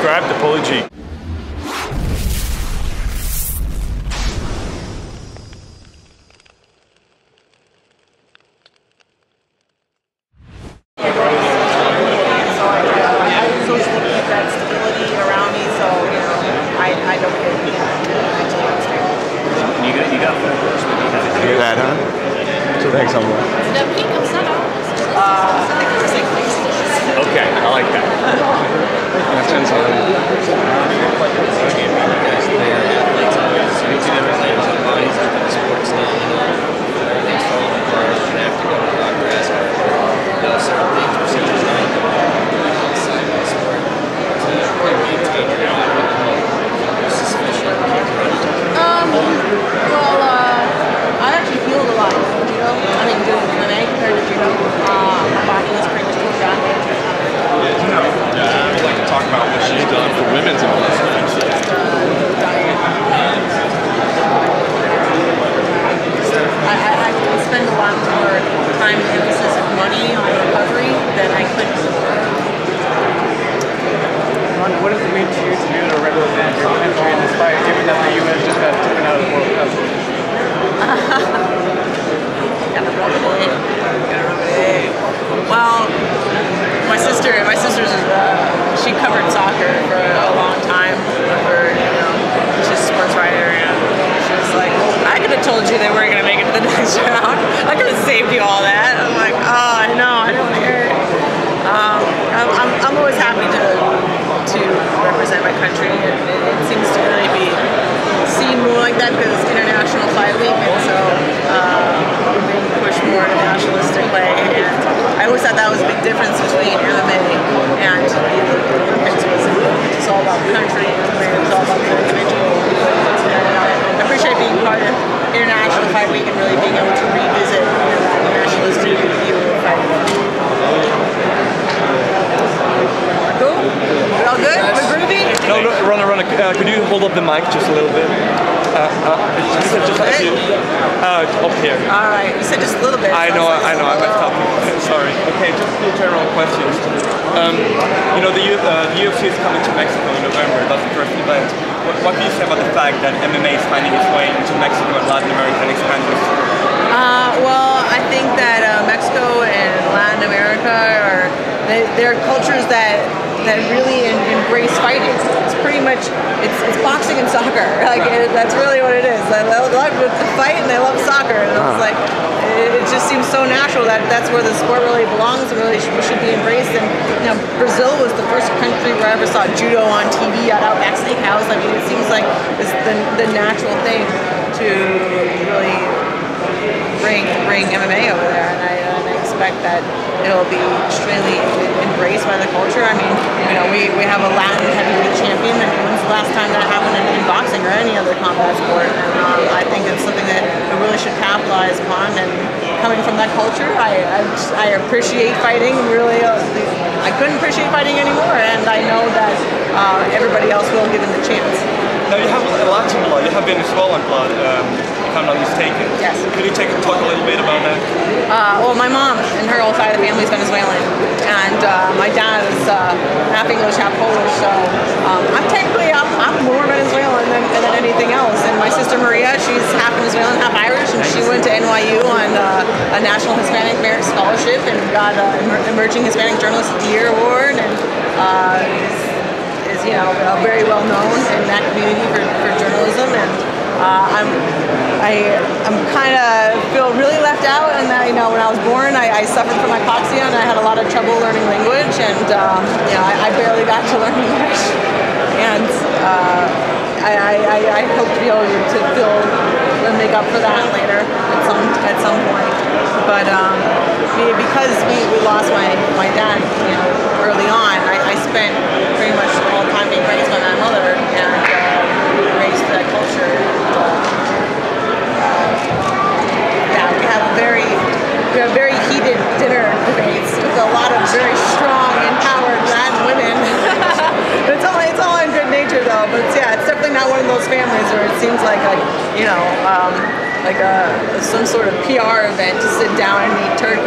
subscribe to Poli G. That, huh? So thanks, someone. Okay, I like that. What does it mean to you to be able to represent your country in this fight, given that the U.S. just got taken out of the World Cup? Gotta rub it in. Well, my sister's she covered soccer for a long time. She's a sports writer, and she was like, I could have told you they weren't gonna make it to the next round. I could have saved you all that. I'm like, oh no, I don't hear it. I'm always happy to represent my country. It seems to really seem more like that because it's International Fight Week, and so we're being pushed more in a nationalistic way. And I always thought that was a big difference between MMA and the Olympics. It's all about the country, and it's all about the individual. And I appreciate being part of International Fight Week and really being able to revisit that nationalistic view of fighting. Cool? We're all good? We're groovy? No, Ronda, could you hold up the mic just a little bit? Just like you. Up here. Alright, you said just a little bit. I know, I messed up. Sorry. Okay, just two general questions. The UFC is coming to Mexico in November. That's the first event. What do you say about the fact that MMA is finding its way into Mexico and Latin America and expanding? Well, I think that Mexico and Latin America they're cultures that really embrace fighting. It's pretty much it's boxing and soccer. That's really what it is. They love to fight and they love soccer. And it's like it just seems so natural that that's where the sport really belongs and really should be embraced. And Brazil was the first country where I ever saw judo on TV at Outback Steakhouse. I mean, it seems like it's the natural thing to really bring MMA over there, and I expect that it'll be extremely embraced by the culture. I mean, we have a Latin heavyweight champion, and when's the last time that happened in boxing or any other combat sport? And I think it's something that we really should capitalize upon. And coming from that culture, I appreciate fighting. Really, I couldn't appreciate fighting anymore, and I know that everybody else will given the chance. Now you have Latin blood. You have Venezuelan blood. If I'm not mistaken. Yes. Could you talk a little bit about that? Well, my mom and her whole side of the family is Venezuelan, and my dad is half English, half Polish. So I'm more Venezuelan than anything else. And my sister Maria, she's half Venezuelan, half Irish, and she went to NYU on a National Hispanic Merit Scholarship and got an Emerging Hispanic Journalist of the Year award, and is very well known in that community for journalism. And I'm kind of feel really left out, and that when I was born, I suffered from hypoxia, and I had a lot of trouble learning language, and I barely got to learn English, and I hope to be able to make up for that later at some point. But because we lost my dad early on, I spent pretty much all the time being raised by my mother, and raised that culture. We have very heated dinner debates with a lot of very strong, empowered Latin women. It's all in good nature though. But it's definitely not one of those families where it seems like some sort of PR event to sit down and eat turkey.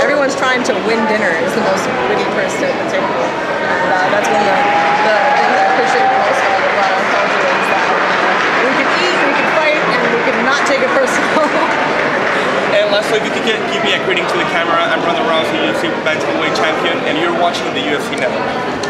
Everyone's trying to win dinner is the most witty person at the table. And that's one of the So if you could give me a greeting to the camera, I'm Ronda Rousey, UFC bantamweight champion, and you're watching the UFC Network.